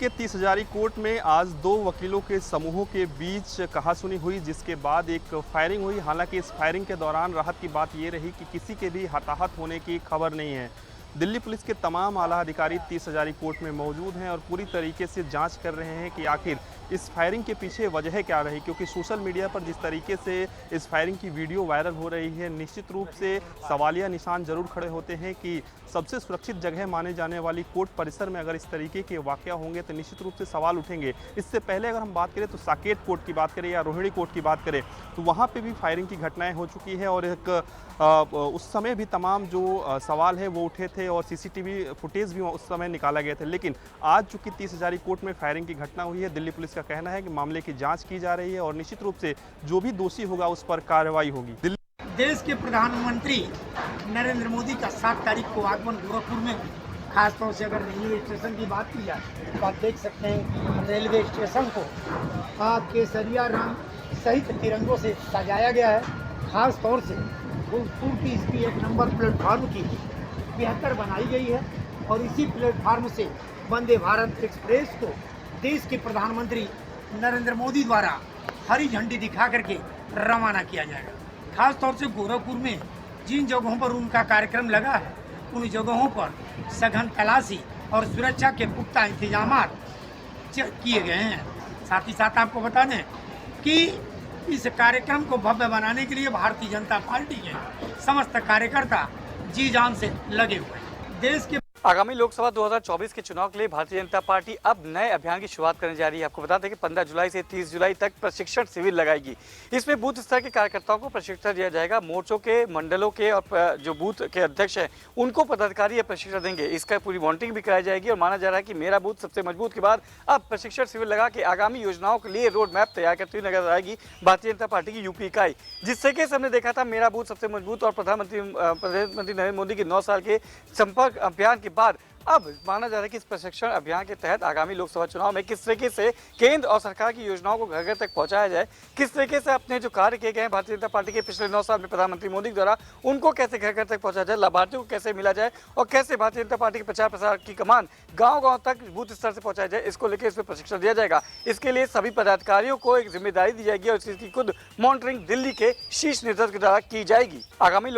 के 30 हजारी कोर्ट में आज दो वकीलों के समूहों के बीच कहासुनी हुई, जिसके बाद एक फायरिंग हुई। हालांकि इस फायरिंग के दौरान राहत की बात ये रही कि किसी के भी हताहत होने की खबर नहीं है। दिल्ली पुलिस के तमाम आला अधिकारी 30 हजारी कोर्ट में मौजूद हैं और पूरी तरीके से जांच कर रहे हैं कि आखिर इस फायरिंग के पीछे वजह क्या रही, क्योंकि सोशल मीडिया पर जिस तरीके से इस फायरिंग की वीडियो वायरल हो रही है, निश्चित रूप से सवालिया निशान जरूर खड़े होते हैं कि सबसे सुरक्षित जगह माने जाने वाली कोर्ट परिसर में अगर इस तरीके के वाकया होंगे तो निश्चित रूप से सवाल उठेंगे। इससे पहले अगर हम बात करें तो साकेत कोर्ट की बात करें या रोहिणी कोर्ट की बात करें तो वहाँ पे भी फायरिंग की घटनाएं हो चुकी है और एक उस समय भी तमाम जो सवाल है वो उठे थे और सीसीटीवी फुटेज भी उस समय निकाला गया था। लेकिन आज चूंकि 30 हजारी कोर्ट में फायरिंग की घटना हुई है, दिल्ली पुलिस का कहना है कि मामले की जांच की जा रही है और निश्चित रूप से जो भी दोषी होगा उस पर कार्रवाई होगी। देश के प्रधानमंत्री नरेंद्र मोदी का 7 तारीख को आगमन गोरखपुर में, खासतौर से अगर रेलवे स्टेशन की बात की जाए तो आप देख सकते हैं रेलवे स्टेशन को केसरिया रंग सहित तिरंगों से सजाया गया है। खास तौर से गोरखपुर की इसकी 1 नंबर प्लेटफार्म की बेहतर बनाई गई है और इसी प्लेटफार्म से वंदे भारत एक्सप्रेस को देश के प्रधानमंत्री नरेंद्र मोदी द्वारा हरी झंडी दिखा करके रवाना किया जाएगा। खास तौर से गोरखपुर में जिन जगहों पर उनका कार्यक्रम लगा है उन जगहों पर सघन तलाशी और सुरक्षा के पुख्ता इंतजाम किए गए हैं। साथ ही साथ आपको बता दें कि इस कार्यक्रम को भव्य बनाने के लिए भारतीय जनता पार्टी के समस्त कार्यकर्ता जी जान से लगे हुए हैं। देश के आगामी लोकसभा 2024 के चुनाव के लिए भारतीय जनता पार्टी अब नए अभियान की शुरुआत करने जा रही है। आपको बता दें कि 15 जुलाई से 30 जुलाई तक प्रशिक्षण शिविर लगाएगी। इसमें बूथ स्तर के कार्यकर्ताओं को प्रशिक्षण दिया जाएगा। मोर्चों के, मंडलों के और जो बूथ के अध्यक्ष हैं उनको पदाधिकारी प्रशिक्षण देंगे। इसका पूरी मॉनिटरिंग भी कराई जाएगी और माना जा रहा है कि मेरा बूथ सबसे मजबूत के बाद अब प्रशिक्षण शिविर लगा के आगामी योजनाओं के लिए रोड मैप तैयार करती हुई नजर आएगी भारतीय जनता पार्टी की यूपी इकाई। जिससे कि हमने देखा था मेरा बूथ सबसे मजबूत और प्रधानमंत्री नरेंद्र मोदी के 9 साल के संपर्क अभियान के बाद अब माना जा रहा है कि इस प्रशिक्षण अभियान के तहत आगामी लोकसभा चुनाव में किस तरीके से केंद्र और सरकार की योजनाओं को घर घर तक पहुंचाया जाए, किस तरीके से अपने जो कार्य किए गए हैं भारतीय जनता पार्टी के पिछले 9 साल में प्रधानमंत्री मोदी द्वारा, उनको कैसे घर घर तक पहुंचाया जाए, लाभार्थियों को कैसे मिला जाए और कैसे भारतीय जनता पार्टी के प्रचार प्रसार की कमान गाँव-गाँव तक बूथ स्तर से पहुंचाया जाए, इसको लेकर इसमें प्रशिक्षण दिया जाएगा। इसके लिए सभी पदाधिकारियों को एक जिम्मेदारी दी जाएगी और इसकी खुद मॉनिटरिंग दिल्ली के शीर्ष नेतृत्व के द्वारा की जाएगी। आगामी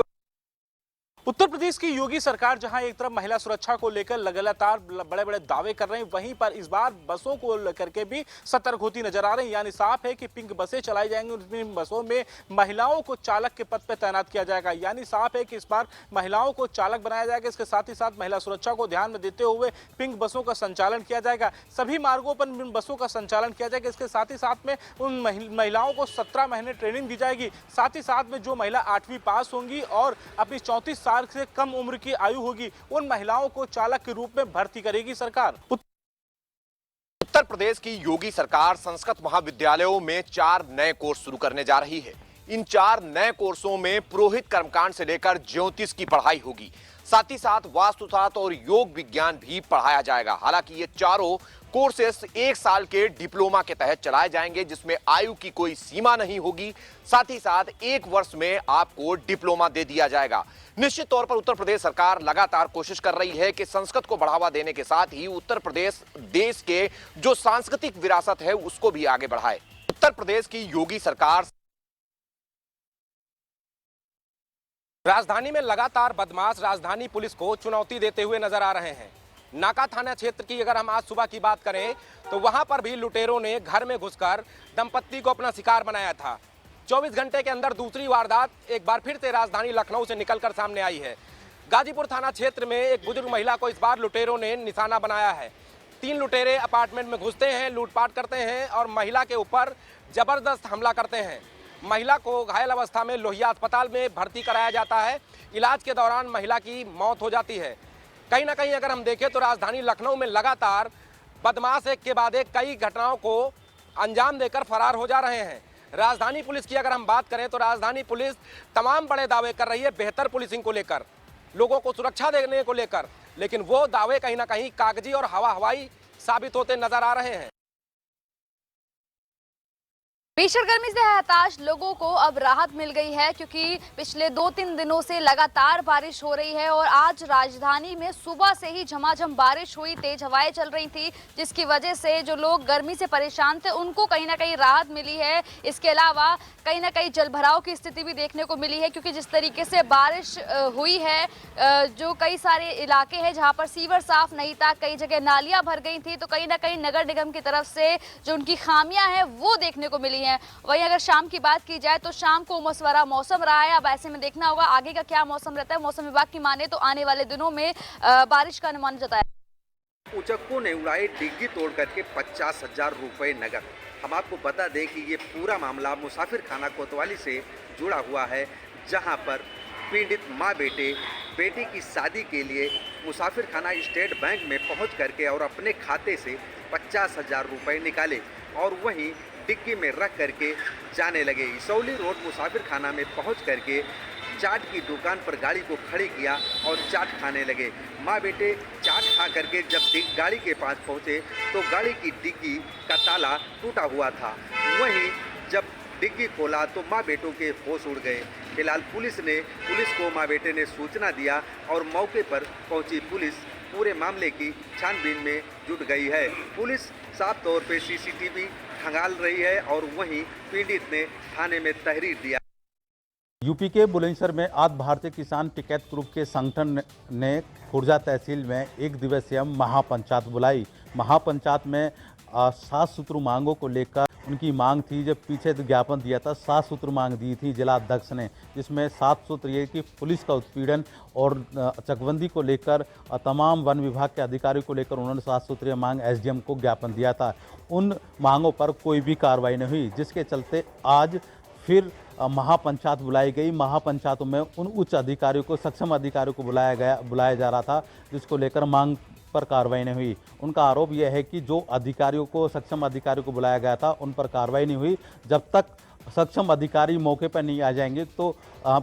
उत्तर प्रदेश की योगी सरकार जहां एक तरफ महिला सुरक्षा को लेकर लगातार बड़े बड़े दावे कर रहे हैं, वहीं पर इस बार बसों को लेकर के भी सतर्क होती नजर आ रही है। यानी साफ है कि पिंक बसें चलाई जाएंगी, उन बसों में महिलाओं को चालक के पद पर तैनात किया जाएगा। यानी साफ है कि इस बार महिलाओं को चालक बनाया जाएगा। इसके साथ ही साथ महिला सुरक्षा को ध्यान में देते हुए पिंक बसों का संचालन किया जाएगा। सभी मार्गों पर इन बसों का संचालन किया जाएगा। इसके साथ ही साथ में उन महिलाओं को 17 महीने ट्रेनिंग दी जाएगी। साथ ही साथ में जो महिला 8वीं पास होंगी और अपनी 34 साल से कम उम्र की आयु होगी, उन महिलाओं को चालक के रूप में भर्ती करेगी सरकार। उत्तर प्रदेश की योगी सरकार संस्कृत महाविद्यालयों में 4 नए कोर्स शुरू करने जा रही है। इन 4 नए कोर्सों में पुरोहित कर्मकांड से लेकर ज्योतिष की पढ़ाई होगी। साथ ही साथ वास्तुशास्त्र और योग विज्ञान भी पढ़ाया जाएगा। हालांकि ये चारों कोर्सेस 1 साल के डिप्लोमा के तहत चलाए जाएंगे, जिसमें आयु की कोई सीमा नहीं होगी। साथ ही साथ 1 वर्ष में आपको डिप्लोमा दे दिया जाएगा। निश्चित तौर पर उत्तर प्रदेश सरकार लगातार कोशिश कर रही है कि संस्कृत को बढ़ावा देने के साथ ही उत्तर प्रदेश देश के जो सांस्कृतिक विरासत है उसको भी आगे बढ़ाए। उत्तर प्रदेश की योगी सरकार राजधानी में लगातार बदमाश राजधानी पुलिस को चुनौती देते हुए नजर आ रहे हैं। नाका थाना क्षेत्र की अगर हम आज सुबह की बात करें तो वहां पर भी लुटेरों ने घर में घुसकर दंपत्ति को अपना शिकार बनाया था। 24 घंटे के अंदर दूसरी वारदात एक बार फिर से राजधानी लखनऊ से निकलकर सामने आई है। गाजीपुर थाना क्षेत्र में एक बुजुर्ग महिला को इस बार लुटेरों ने निशाना बनाया है। 3 लुटेरे अपार्टमेंट में घुसते हैं, लूटपाट करते हैं और महिला के ऊपर जबरदस्त हमला करते हैं। महिला को घायल अवस्था में लोहिया अस्पताल में भर्ती कराया जाता है। इलाज के दौरान महिला की मौत हो जाती है। कहीं ना कहीं अगर हम देखें तो राजधानी लखनऊ में लगातार बदमाश एक के बाद एक कई घटनाओं को अंजाम देकर फरार हो जा रहे हैं। राजधानी पुलिस की अगर हम बात करें तो राजधानी पुलिस तमाम बड़े दावे कर रही है बेहतर पुलिसिंग को लेकर, लोगों को सुरक्षा देने को लेकर, लेकिन वो दावे कहीं ना कहीं कागजी और हवाई साबित होते नजर आ रहे हैं। भीषण गर्मी से हताश लोगों को अब राहत मिल गई है, क्योंकि पिछले 2-3 दिनों से लगातार बारिश हो रही है और आज राजधानी में सुबह से ही झमाझम बारिश हुई, तेज हवाएं चल रही थी, जिसकी वजह से जो लोग गर्मी से परेशान थे उनको कहीं ना कहीं राहत मिली है। इसके अलावा कहीं ना कहीं जलभराव की स्थिति भी देखने को मिली है, क्योंकि जिस तरीके से बारिश हुई है, जो कई सारे इलाके हैं जहाँ पर सीवर साफ नहीं था, कई जगह नालियाँ भर गई थी, तो कहीं ना कहीं नगर निगम की तरफ से जो उनकी खामियां हैं वो देखने को मिली हैं। वहीं अगर शाम की बात की जाए तो शाम को उमस भरा मौसम रहा है। अब ऐसे में देखना होगा आगे का क्या मौसम रहता है। मौसम विभाग की माने तो आने वाले दिनों में बारिश का अनुमान जताया। उचक्कों ने उड़ाए डिग्गी तोड़ करके 50,000 रुपए नगद। हम आपको बता दें कि ये पूरा मामला मुसाफिर खाना कोतवाली से जुड़ा हुआ है, जहां पर पीड़ित माँ बेटी की शादी के लिए मुसाफिर खाना स्टेट बैंक में पहुंच करके और अपने खाते से 50,000 रुपए निकाले और वहीं डिग्गी में रख करके जाने लगे। इसौली रोड मुसाफिर खाना में पहुंच करके चाट की दुकान पर गाड़ी को खड़ी किया और चाट खाने लगे। माँ बेटे चाट खा करके जब गाड़ी के पास पहुंचे तो गाड़ी की डिग्गी का ताला टूटा हुआ था। वहीं जब डिग्गी खोला तो माँ बेटों के होश उड़ गए। फिलहाल पुलिस को माँ बेटे ने सूचना दिया और मौके पर पहुंची पुलिस पूरे मामले की छानबीन में जुट गई है। पुलिस साफ तौर पे सीसीटीवी खंगाल रही है और वहीं पीड़ित ने थाने में तहरीर दिया। यूपी के बुलंदशहर में आज भारतीय किसान टिकैत ग्रुप के संगठन ने खुर्जा तहसील में एक दिवसीय महापंचायत बुलाई। महापंचायत में 7 सूत्र मांगों को लेकर उनकी मांग थी। जब पीछे ज्ञापन दिया था 7 सूत्र मांग दी थी जिला अध्यक्ष ने, जिसमें 7 सूत्र ये कि पुलिस का उत्पीड़न और चकबंदी को लेकर तमाम वन विभाग के अधिकारियों को लेकर उन्होंने 7 सूत्रीय मांग एसडीएम को ज्ञापन दिया था। उन मांगों पर कोई भी कार्रवाई नहीं हुई, जिसके चलते आज फिर महापंचायत बुलाई गई। महापंचायतों में उन उच्च अधिकारियों को, सक्षम अधिकारियों को बुलाया जा रहा था, जिसको लेकर मांग पर कार्रवाई नहीं हुई। उनका आरोप यह है कि जो अधिकारियों को, सक्षम अधिकारियों को बुलाया गया था, उन पर कार्रवाई नहीं हुई। जब तक सक्षम अधिकारी मौके पर नहीं आ जाएंगे तो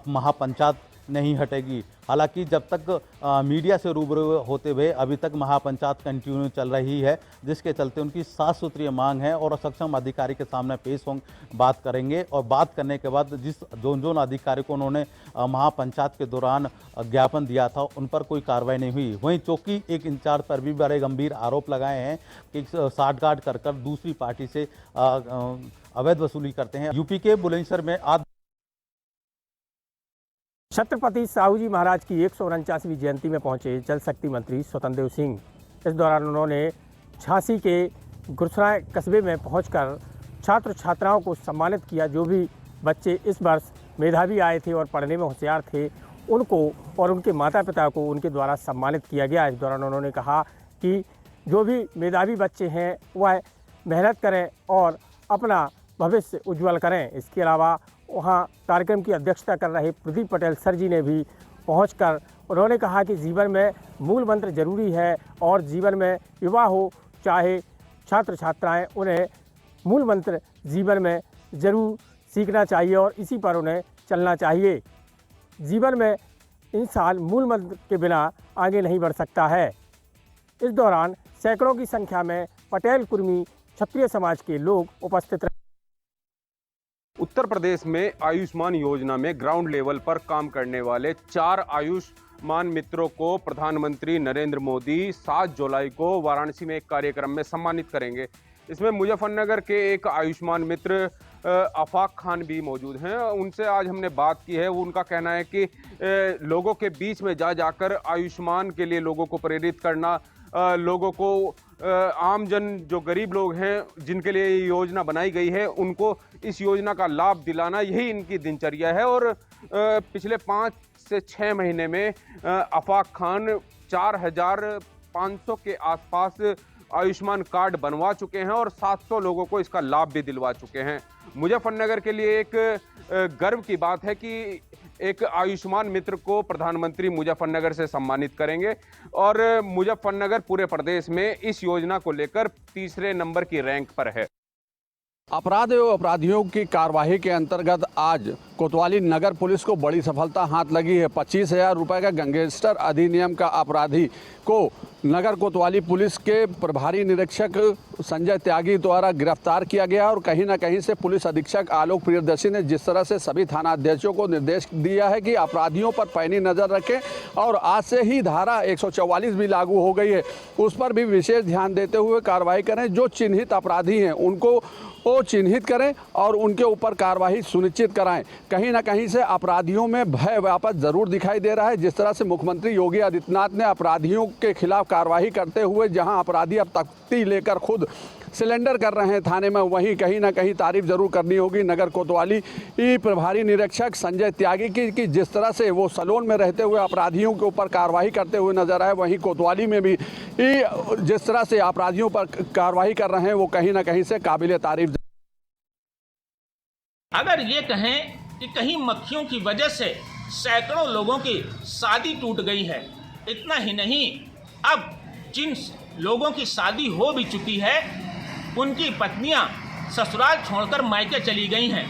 महापंचायत नहीं हटेगी। हालांकि जब तक मीडिया से रूबरू होते हुए अभी तक महापंचायत कंटिन्यू चल रही है, जिसके चलते उनकी 7 सूत्रीय मांग है और सक्षम अधिकारी के सामने पेश होंगे, बात करेंगे और बात करने के बाद जोन अधिकारी को उन्होंने महापंचायत के दौरान ज्ञापन दिया था, उन पर कोई कार्रवाई नहीं हुई। वहीं चौकी एक इंचार्ज पर भी बड़े गंभीर आरोप लगाए हैं कि साठगांठ कर दूसरी पार्टी से अवैध वसूली करते हैं। यूपी के बुलंदशहर में आज छत्रपति साहू जी महाराज की 149वीं जयंती में पहुंचे जल शक्ति मंत्री स्वतंत्र देव सिंह। इस दौरान उन्होंने झांसी के गुरसराय कस्बे में पहुंचकर छात्र छात्राओं को सम्मानित किया। जो भी बच्चे इस वर्ष मेधावी आए थे और पढ़ने में होशियार थे, उनको और उनके माता पिता को उनके द्वारा सम्मानित किया गया। इस दौरान उन्होंने कहा कि जो भी मेधावी बच्चे हैं वह मेहनत करें और अपना भविष्य उज्जवल करें। इसके अलावा वहाँ कार्यक्रम की अध्यक्षता कर रहे प्रदीप पटेल सर जी ने भी पहुंचकर उन्होंने कहा कि जीवन में मूल मंत्र जरूरी है और जीवन में युवा हो चाहे छात्र छात्राएं, उन्हें मूल मंत्र जीवन में ज़रूर सीखना चाहिए और इसी पर उन्हें चलना चाहिए। जीवन में इंसान मूल मंत्र के बिना आगे नहीं बढ़ सकता है। इस दौरान सैकड़ों की संख्या में पटेल कुर्मी क्षत्रिय समाज के लोग उपस्थित रहे। उत्तर प्रदेश में आयुष्मान योजना में ग्राउंड लेवल पर काम करने वाले 4 आयुष्मान मित्रों को प्रधानमंत्री नरेंद्र मोदी 7 जुलाई को वाराणसी में एक कार्यक्रम में सम्मानित करेंगे। इसमें मुजफ्फरनगर के एक आयुष्मान मित्र आफाक खान भी मौजूद हैं। उनसे आज हमने बात की है। उनका कहना है कि लोगों के बीच में जाकर आयुष्मान के लिए लोगों को प्रेरित करना, लोगों को आम जन जो गरीब लोग हैं जिनके लिए ये योजना बनाई गई है उनको इस योजना का लाभ दिलाना, यही इनकी दिनचर्या है। और पिछले 5 से 6 महीने में आफाक खान 4,500 के आसपास आयुष्मान कार्ड बनवा चुके हैं और 700 लोगों को इसका लाभ भी दिलवा चुके हैं। मुजफ्फरनगर के लिए एक गर्व की बात है कि एक आयुष्मान मित्र को प्रधानमंत्री मुजफ्फरनगर से सम्मानित करेंगे और मुजफ्फरनगर पूरे प्रदेश में इस योजना को लेकर 3रे नंबर की रैंक पर है। अपराध एवं अपराधियों की कार्यवाही के अंतर्गत आज कोतवाली नगर पुलिस को बड़ी सफलता हाथ लगी है। 25,000 रुपये का गैंगस्टर अधिनियम का अपराधी को नगर कोतवाली पुलिस के प्रभारी निरीक्षक संजय त्यागी द्वारा गिरफ्तार किया गया और कहीं ना कहीं से पुलिस अधीक्षक आलोक प्रियदर्शी ने जिस तरह से सभी थाना अध्यक्षों को निर्देश दिया है कि अपराधियों पर पैनी नज़र रखें और आज से ही धारा 144 भी लागू हो गई है, उस पर भी विशेष ध्यान देते हुए कार्रवाई करें। जो चिन्हित अपराधी हैं उनको वो चिन्हित करें और उनके ऊपर कार्रवाई सुनिश्चित कराएं। कहीं ना कहीं से अपराधियों में भय वापस ज़रूर दिखाई दे रहा है। जिस तरह से मुख्यमंत्री योगी आदित्यनाथ ने अपराधियों के खिलाफ कार्रवाई करते हुए जहां अपराधी अब तख्ती लेकर खुद सिलेंडर कर रहे हैं थाने में, वहीं कहीं ना कहीं तारीफ जरूर करनी होगी नगर कोतवाली प्रभारी निरीक्षक संजय त्यागी की कि जिस तरह से वो सलोन में रहते हुए अपराधियों के ऊपर कार्रवाई करते हुए नजर आए, वहीं कोतवाली में भी जिस तरह से अपराधियों पर कार्रवाई कर रहे हैं वो कहीं ना कहीं से काबिल तारीफ। अगर ये कहें कि कहीं मक्खियों की वजह से सैकड़ों लोगों की शादी टूट गई है, इतना ही नहीं, अब जिन लोगों की शादी हो भी चुकी है उनकी पत्नियां ससुराल छोड़कर मायके चली गई हैं।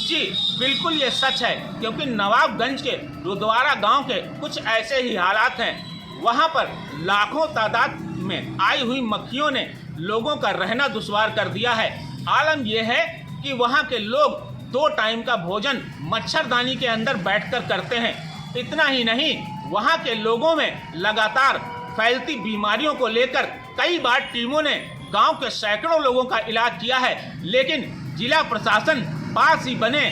जी बिल्कुल ये सच है, क्योंकि नवाबगंज के रुद्वारा गांव के कुछ ऐसे ही हालात हैं। वहां पर लाखों तादाद में आई हुई मक्खियों ने लोगों का रहना दुश्वार कर दिया है। आलम यह है कि वहां के लोग 2 टाइम का भोजन मच्छरदानी के अंदर बैठकर करते हैं। इतना ही नहीं, वहां के लोगों में लगातार फैलती बीमारियों को लेकर कई बार टीमों ने गांव के सैकड़ों लोगों का इलाज किया है, लेकिन जिला प्रशासन पास ही बने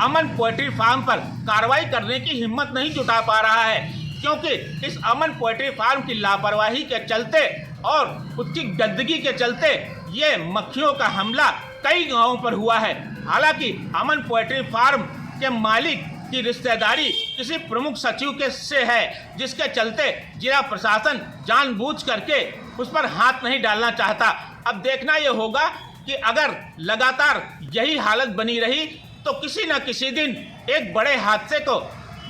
अमन पोल्ट्री फार्म पर कार्रवाई करने की हिम्मत नहीं जुटा पा रहा है, क्योंकि इस अमन पोल्ट्री फार्म की लापरवाही के चलते और उसकी गंदगी के चलते ये मक्खियों का हमला कई गांवों पर हुआ है। हालांकि अमन पोल्ट्री फार्म के मालिक की रिश्तेदारी किसी प्रमुख सचिव के से है, जिसके चलते जिला प्रशासन जानबूझ करके उस पर हाथ नहीं डालना चाहता। अब देखना यह होगा कि अगर लगातार यही हालत बनी रही तो किसी न किसी दिन एक बड़े हादसे को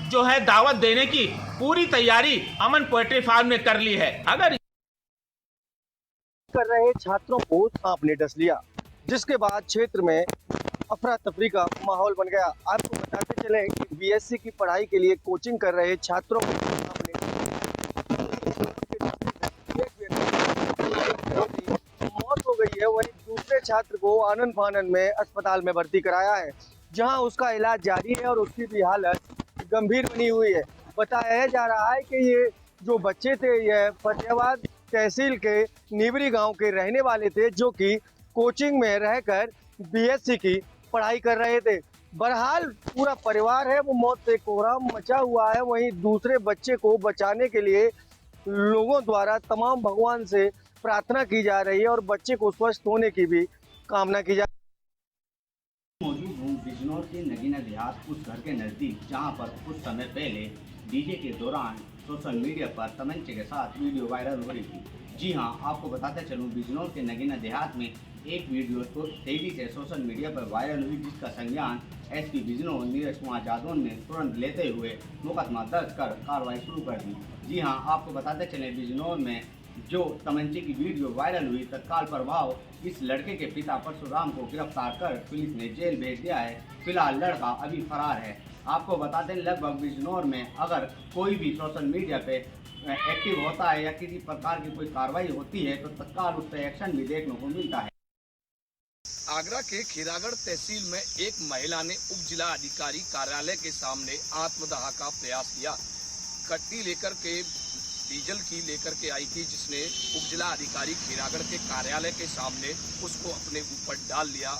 जो है दावत देने की पूरी तैयारी अमन पोल्ट्री फार्म ने कर ली है। अगर कर रहे छात्रों को सांप ने डस लिया, जिसके बाद क्षेत्र में अफरा तफरी का माहौल बन गया। आपको बताते चले कि बीएससी की पढ़ाई के लिए कोचिंग कर रहे छात्रों को मौत हो गई है, वहीं दूसरे छात्र को आनन फानन में अस्पताल में भर्ती कराया है, जहां उसका इलाज जारी है और उसकी भी हालत गंभीर बनी हुई है। बताया जा रहा है कि ये जो बच्चे थे यह फतेहाबाद तहसील के नीवरी गांव के रहने वाले थे, जो कि कोचिंग में रहकर बीएससी की पढ़ाई कर रहे थे। बहरहाल पूरा परिवार है वो मौत से कोहराम मचा हुआ है। वहीं दूसरे बच्चे को बचाने के लिए लोगों द्वारा तमाम भगवान से प्रार्थना की जा रही है और बच्चे को स्वस्थ होने की भी कामना की जा रही है। मौजूद हूँ बिजनौर के नगीना देहात उस घर के नज़दीक, जहाँ पर कुछ समय पहले डीजे के दौरान सोशल मीडिया पर तमंचे के साथ वीडियो वायरल हो रही थी। जी हाँ, आपको बताते चलूँ बिजनौर के नगीना देहात में एक वीडियो तो तेजी से सोशल मीडिया पर वायरल हुई, जिसका संज्ञान एसपी बिजनौर नीरज कुमार जादव ने तुरंत लेते हुए मुकदमा दर्ज कर कार्रवाई शुरू कर दी। जी हाँ, आपको बताते चले बिजनौर में जो तमंचे की वीडियो वायरल हुई, तत्काल प्रभाव इस लड़के के पिता परशुराम को गिरफ्तार कर पुलिस ने जेल भेज दिया है। फिलहाल लड़का अभी फरार है। आपको बता दें लगभग बिजनौर में अगर कोई भी सोशल मीडिया पे एक्टिव होता है या किसी प्रकार की कोई कार्रवाई होती है तो तत्काल उस पर एक्शन भी देखने को मिलता है। आगरा के खीरागढ़ तहसील में एक महिला ने उप जिला अधिकारी कार्यालय के सामने आत्मदाह का प्रयास किया। कट्टी लेकर के डीजल की लेकर के आई थी, जिसने उप जिला अधिकारी खीरागढ़ के कार्यालय के सामने उसको अपने ऊपर डाल लिया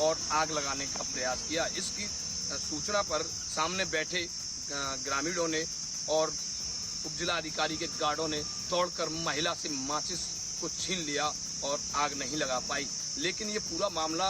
और आग लगाने का प्रयास किया। इसकी सूचना पर सामने बैठे ग्रामीणों ने और उप जिला अधिकारी के गार्डों ने दौड़कर महिला से माचिस को छीन लिया और आग नहीं लगा पाई। लेकिन ये पूरा मामला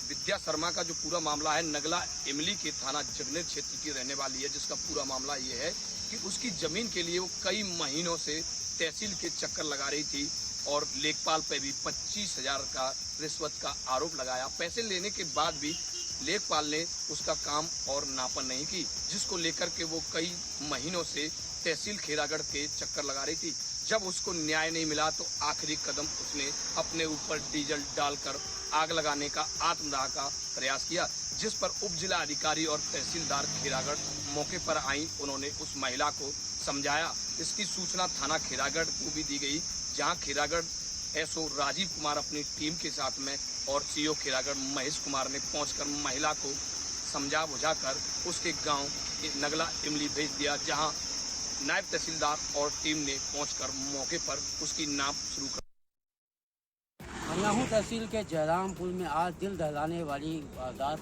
विद्या शर्मा का जो पूरा मामला है, नगला इमली के थाना जगनेर क्षेत्र की रहने वाली है, जिसका पूरा मामला ये है कि उसकी जमीन के लिए वो कई महीनों से तहसील के चक्कर लगा रही थी और लेखपाल पे भी 25,000 का रिश्वत का आरोप लगाया। पैसे लेने के बाद भी लेखपाल ने उसका काम और नापन नहीं की, जिसको लेकर के वो कई महीनों से तहसील खीरागढ़ के चक्कर लगा रही थी। जब उसको न्याय नहीं मिला तो आखिरी कदम उसने अपने ऊपर डीजल डालकर आग लगाने का आत्मदाह का प्रयास किया, जिस पर उप जिला अधिकारी और तहसीलदार खीरागढ़ मौके पर आई। उन्होंने उस महिला को समझाया। इसकी सूचना थाना खैरागढ़ को भी दी गई, जहां खैरागढ़ एसओ राजीव कुमार अपनी टीम के साथ में और सीओ खैरागढ़ महेश कुमार ने पहुंचकर महिला को समझा बुझाकर उसके गांव नगला इमली भेज दिया, जहां नायब तहसीलदार और टीम ने पहुंचकर मौके पर उसकी नाप शुरू कर। मनियाहू तहसील के जयरामपुर में आज दिल दहलाने वाली वारदात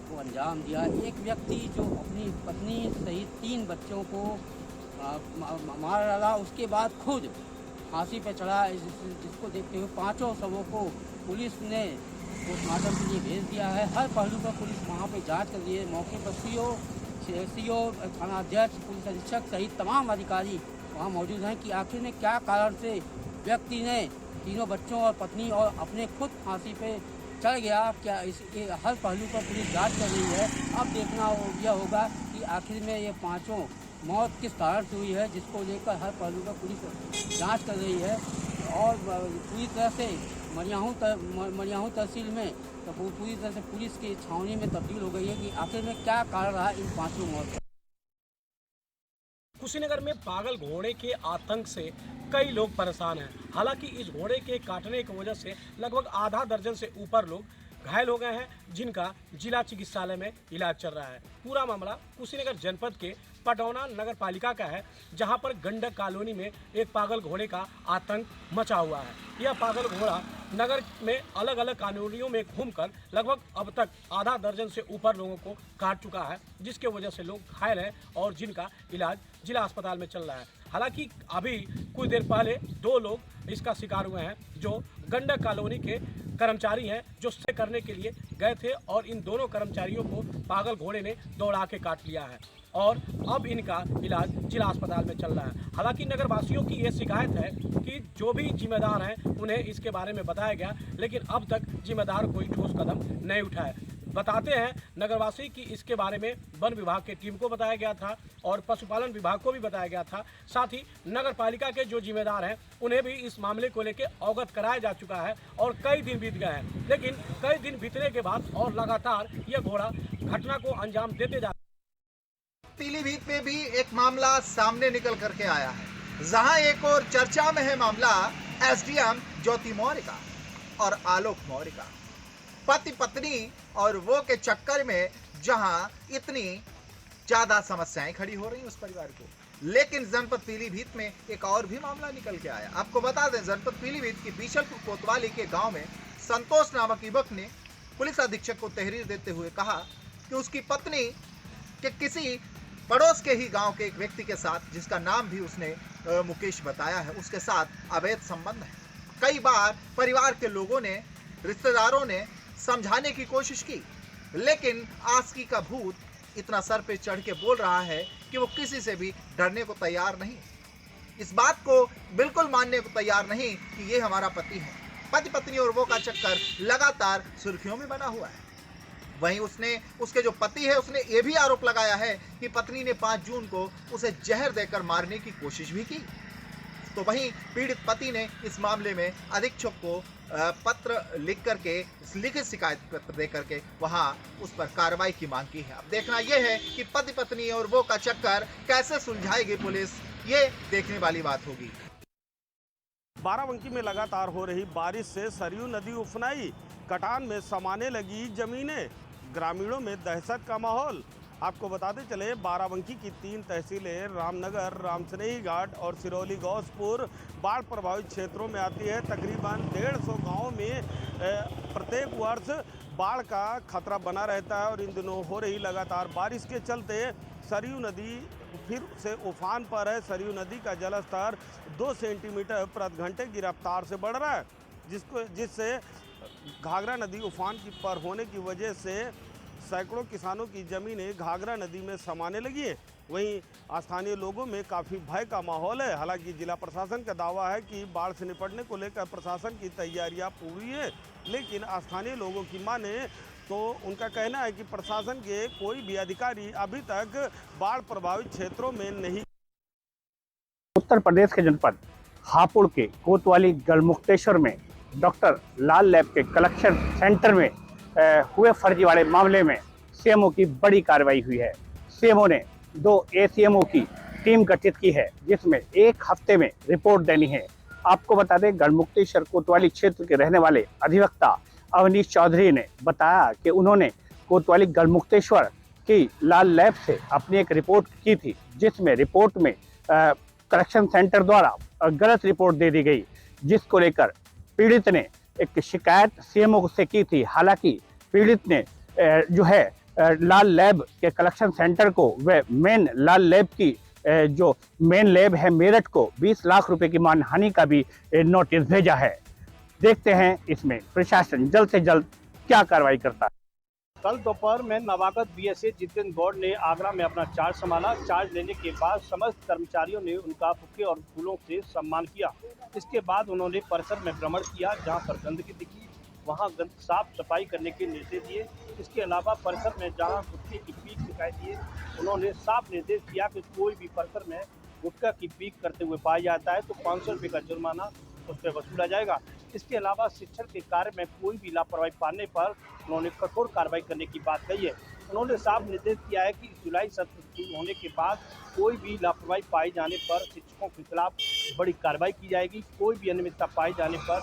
को अंजाम दिया। एक व्यक्ति जो अपनी पत्नी सहित 3 बच्चों को मार डाला, उसके बाद खुद फांसी पर चढ़ा, जिसको देखते हुए 5 शवों को पुलिस ने पोस्टमार्टम के लिए भेज दिया है। हर पहलू पर पुलिस वहाँ पे जांच कर रही है। मौके पर सीओ थानाध्यक्ष, पुलिस अधीक्षक सहित तमाम अधिकारी वहाँ मौजूद हैं कि आखिर में क्या कारण से व्यक्ति ने 3 बच्चों और पत्नी और अपने खुद फांसी पे चढ़ गया। क्या इसके हर पहलू पर पुलिस जांच कर रही है। अब देखना यह होगा कि आखिर में ये 5 मौत किस कारण से हुई है, जिसको लेकर हर पहलू पर पुलिस जांच कर रही है। और पूरी तरह से मनियाहू तहसील में तो पूरी तरह से पुलिस की छावनी में तब्दील हो गई है कि आखिर में क्या कारण रहा इन 5 मौत का। कुशीनगर में पागल घोड़े के आतंक से कई लोग परेशान हैं। हालांकि इस घोड़े के काटने की वजह से लगभग आधा दर्जन से ऊपर लोग घायल हो गए हैं, जिनका जिला चिकित्सालय में इलाज चल रहा है। पूरा मामला कुशीनगर जनपद के पटौना नगर पालिका का है, जहां पर गंडक कॉलोनी में एक पागल घोड़े का आतंक मचा हुआ है। यह पागल घोड़ा नगर में अलग अलग कॉलोनियों में घूमकर लगभग अब तक आधा दर्जन से ऊपर लोगों को काट चुका है, जिसके वजह से लोग घायल हैं और जिनका इलाज जिला अस्पताल में चल रहा है। हालांकि अभी कुछ देर पहले 2 लोग इसका शिकार हुए हैं, जो गंडक कॉलोनी के कर्मचारी हैं, जो स्टे करने के लिए गए थे और इन दोनों कर्मचारियों को पागल घोड़े ने दौड़ा के काट लिया है और अब इनका इलाज जिला अस्पताल में चल रहा है। हालांकि नगरवासियों की ये शिकायत है कि जो भी जिम्मेदार हैं उन्हें इसके बारे में बताया गया, लेकिन अब तक जिम्मेदार कोई ठोस कदम नहीं उठाए। बताते हैं नगरवासी कि इसके बारे में वन विभाग की टीम को बताया गया था और पशुपालन विभाग को भी बताया गया था। साथ ही नगर पालिका के जो जिम्मेदार हैं उन्हें भी इस मामले को लेकर अवगत कराया जा चुका है और कई दिन बीत गए हैं, लेकिन कई दिन बीतने के बाद और लगातार यह घोड़ा घटना को अंजाम देते जा। पीलीभीत में भी एक मामला सामने निकल करके आया है, जहां एक और चर्चा में है मामला एसडीएम ज्योति मौर्य का और आलोक मौर्य का। पति पत्नी और वो के चक्कर में जहां इतनी ज्यादा समस्याएं खड़ी हो रही उस परिवार को, लेकिन जनपद पीलीभीत में एक और भी मामला निकल के आया। आपको बता दें, जनपद पीलीभीत की बीशलपुर कोतवाली के गांव में संतोष नामक युवक ने पुलिस अधीक्षक को तहरीर देते हुए कहा कि उसकी पत्नी के किसी पड़ोस के ही गांव के एक व्यक्ति के साथ, जिसका नाम भी उसने मुकेश बताया है, उसके साथ अवैध संबंध है। कई बार परिवार के लोगों ने, रिश्तेदारों ने समझाने की कोशिश की, लेकिन आस्की का भूत इतना सर पे चढ़ के बोल रहा है कि वो किसी से भी डरने को तैयार नहीं, इस बात को बिल्कुल मानने को तैयार नहीं कि ये हमारा पति है। पति पत्नी और वो का चक्कर लगातार सुर्खियों में बना हुआ है। वहीं उसके जो पति है, उसने ये भी आरोप लगाया है कि पत्नी ने 5 जून को उसे जहर देकर मारने की कोशिश भी की। तो वहीं पीड़ित पति ने इस मामले में अधीक्षक को पत्र लिख करके, लिखित शिकायत पत्र दे करके वहां उस पर कार्रवाई की मांग की है। अब देखना यह है कि पति पत्नी और वो का चक्कर कैसे सुलझाएगी पुलिस, ये देखने वाली बात होगी। बाराबंकी में लगातार हो रही बारिश से सरयू नदी उफनाई, कटान में समाने लगी जमीनें, ग्रामीणों में दहशत का माहौल। आपको बताते चले, बाराबंकी की 3 तहसीलें रामनगर, रामसनेही घाट और सिरौली गौसपुर बाढ़ प्रभावित क्षेत्रों में आती है। तकरीबन 150 गाँव में प्रत्येक वर्ष बाढ़ का खतरा बना रहता है और इन दिनों हो रही लगातार बारिश के चलते सरयू नदी फिर से उफान पर है। सरयू नदी का जलस्तर 2 सेंटीमीटर प्रति घंटे की रफ्तार से बढ़ रहा है, जिससे घाघरा नदी उफान पर होने की वजह से सैकड़ों किसानों की ज़मीनें घाघरा नदी में समाने लगी है। वहीं स्थानीय लोगों में काफ़ी भय का माहौल है। हालांकि जिला प्रशासन का दावा है कि बाढ़ से निपटने को लेकर प्रशासन की तैयारियां पूरी हैं, लेकिन स्थानीय लोगों की माने तो उनका कहना है कि प्रशासन के कोई भी अधिकारी अभी तक बाढ़ प्रभावित क्षेत्रों में नहीं। उत्तर प्रदेश के जनपद हापुड़ के कोतवाली गढ़मुक्तेश्वर में डॉक्टर लाल लैब के कलेक्शन सेंटर में हुए फर्जीवाड़े मामले में सीएमओ की बड़ी कार्रवाई हुई है। सीएमओ ने 2 एसीएमओ की टीम गठित की है जिसमें एक हफ्ते में रिपोर्ट देनी है। आपको बता दें, गढ़मुक्तेश्वर कोतवाली क्षेत्र के रहने वाले अधिवक्ता अवनीश चौधरी ने बताया कि उन्होंने कोतवाली गढ़मुक्तेश्वर की लाल लैब से अपनी एक रिपोर्ट की थी, जिसमें रिपोर्ट में करेक्शन सेंटर द्वारा गलत रिपोर्ट दे दी गई, जिसको लेकर पीड़ित ने एक शिकायत सीएमओ से की थी। हालांकि पीड़ित ने जो है लाल लैब के कलेक्शन सेंटर को व मेन लाल लैब की जो मेन लैब है मेरठ को 20 लाख रुपए की मानहानि का भी नोटिस भेजा है। देखते हैं इसमें प्रशासन जल्द से जल्द क्या कार्रवाई करता है। कल दोपहर में नवागत बीएसए जितेंद्र गौड़ ने आगरा में अपना चार्ज संभाला। चार्ज लेने के बाद समस्त कर्मचारियों ने उनका बुके और फूलों से सम्मान किया। इसके बाद उन्होंने परिसर में भ्रमण किया, जहां पर गंदगी दिखी वहां साफ सफाई करने के निर्देश दिए। इसके अलावा परिसर में जहां गुटखे की पीक दिखाई दिए, उन्होंने साफ निर्देश दिया कि कोई भी परिसर में गुटखा की पीक करते हुए पाया जाता है तो 500 रुपये का जुर्माना उस पर वसूला जाएगा। इसके अलावा शिक्षण के कार्य में कोई भी लापरवाही पाने पर उन्होंने कठोर कार्रवाई करने की बात कही है। उन्होंने साफ निर्देश दिया है कि जुलाई सत्र शुरू होने के बाद कोई भी लापरवाही पाए जाने पर शिक्षकों के खिलाफ बड़ी कार्रवाई की जाएगी। कोई भी अनियमितता पाए जाने पर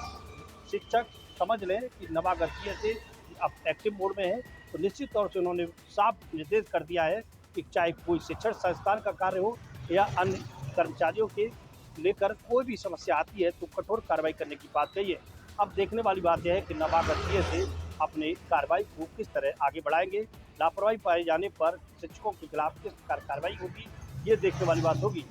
शिक्षक समझ लें कि नवागत से अब एक्टिव मोड में है, तो निश्चित तौर से उन्होंने साफ निर्देश कर दिया है कि चाहे कोई शिक्षण संस्थान का कार्य हो या अन्य कर्मचारियों के लेकर कोई भी समस्या आती है तो कठोर कार्रवाई करने की बात कही है। अब देखने वाली बात यह है कि नवागत से अपने कार्रवाई को किस तरह आगे बढ़ाएंगे, लापरवाही पाए जाने पर शिक्षकों के खिलाफ किस प्रकार कार्रवाई होगी, ये देखने वाली बात होगी।